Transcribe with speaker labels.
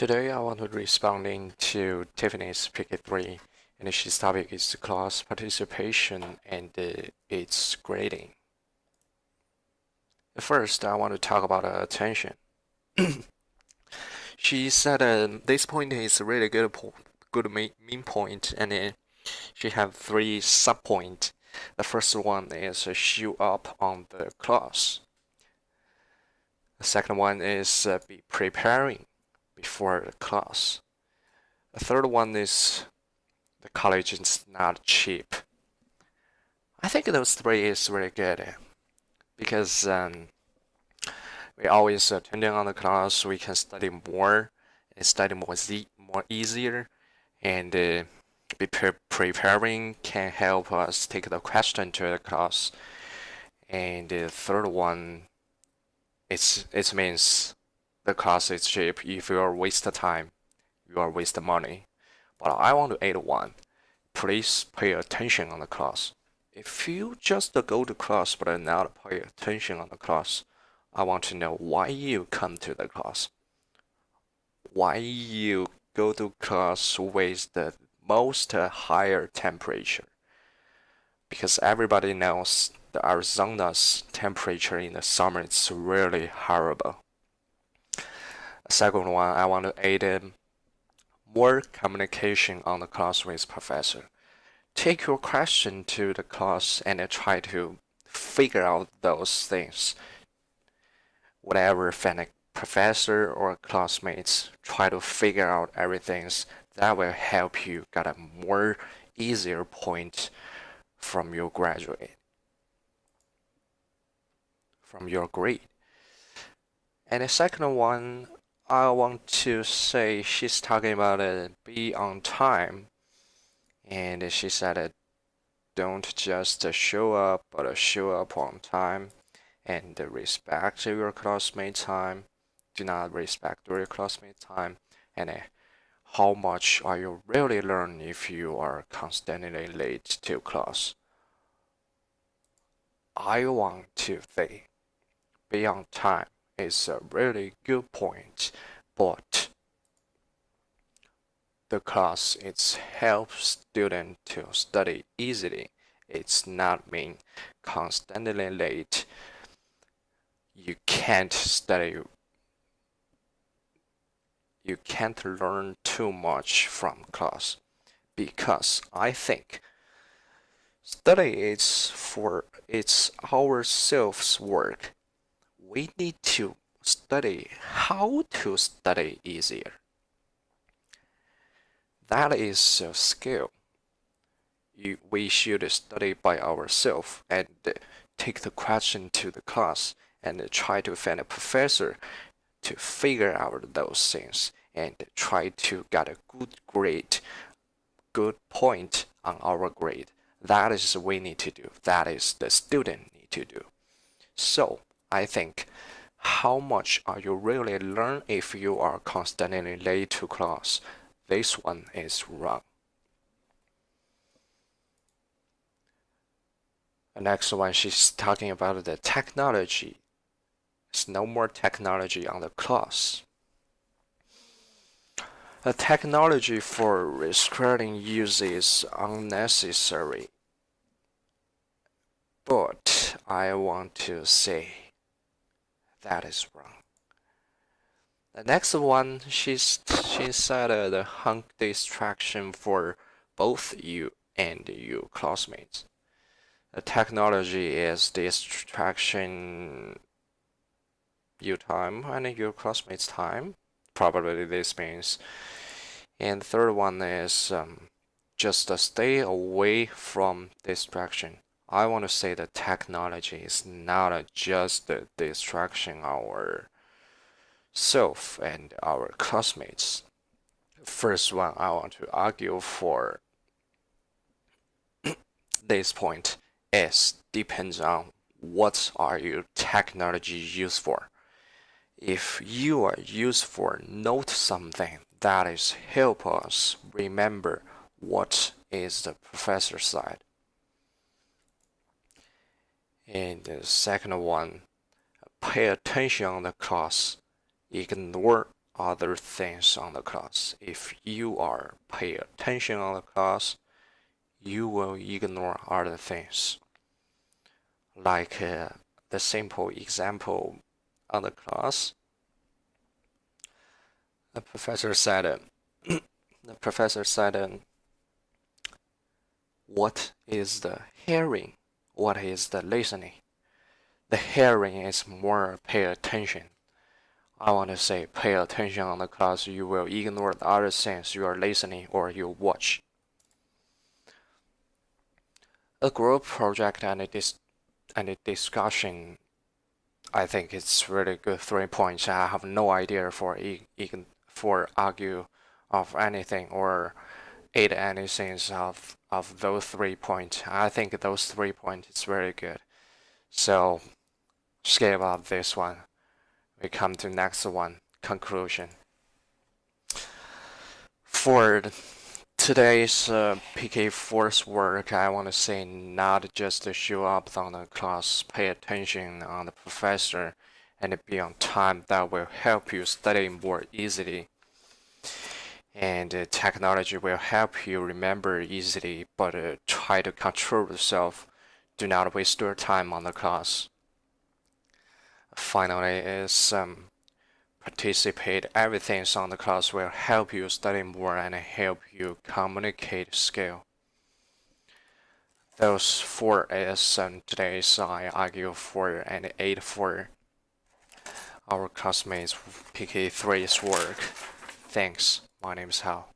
Speaker 1: Today I want to responding to Tiffany's pk3, and his topic is class participation and its grading. First, I want to talk about attention. She said this point is a really good main point, and she have three sub points. The first one is show up on the class. The second one is be preparing before the class. The third one is the college is not cheap. I think those three is really good because we always attending on the class. We can study more and study more easier, and be preparing can help us take the question to the class. And the third one, it means the class is cheap. If you are waste time, you are waste money. But I want to add one. Please pay attention on the class. If you just go to class but not pay attention on the class, I want to know why you come to the class. Why you go to class with the most higher temperature. Because everybody knows the Arizona's temperature in the summer is really horrible. Second one, I want to add in more communication on the class with professor. Take your question to the class and try to figure out those things. Whatever professor or classmates try to figure out everything that will help you get a more easier point from your graduate, from your grade. And the second one, I want to say she's talking about be on time, and she said don't just show up, but show up on time and respect your classmates' time. Do not respect your classmates' time, and how much are you really learn if you are constantly late to class? I want to say be on time is a really good point, but the class it helps student to study easily. It's not mean constantly late. You can't study. You can't learn too much from class because I think study is for it's ourselves work. We need to study how to study easier. That is a skill. We should study by ourselves and take the question to the class and try to find a professor to figure out those things and try to get a good grade, good point on our grade. That is what we need to do. That is the student need to do. So I think how much are you really learn if you are constantly late to class? This one is wrong. The next one, she's talking about the technology. There's no more technology on the class. The technology for restricting use is unnecessary. But I want to say that is wrong. The next one, she said the hunk distraction for both you and your classmates. The technology is distraction your time and your classmates' time. Probably this means. And the third one is just stay away from distraction. I want to say that technology is not just a distraction our self and our classmates. First one, I want to argue for this point is depends on what are your technology used for. If you are used for note something, that is help us remember what is the professor side. And the second one, pay attention on the class, ignore other things on the class. If you are pay attention on the class, you will ignore other things. Like the simple example on the class, the professor said, what is the hearing? What is the listening? The hearing is more pay attention. I want to say pay attention on the class. You will ignore the other things you are listening or you watch. A group project and a discussion, I think it's really good 3 points. I have no idea for argue of anything or aid anything of those 3 points. I think those 3 points is very good. So skip up this one. We come to next one, conclusion. For today's pk4's work, I want to say not just to show up on the class, pay attention on the professor, and be on time. That will help you study more easily. And technology will help you remember easily, but try to control yourself. Do not waste your time on the class. Finally, is participate. Everything on the class will help you study more and help you communicate skill. Those 4 is today's I argue for and 8 for our classmates pk3's work. Thanks. My name is Hao.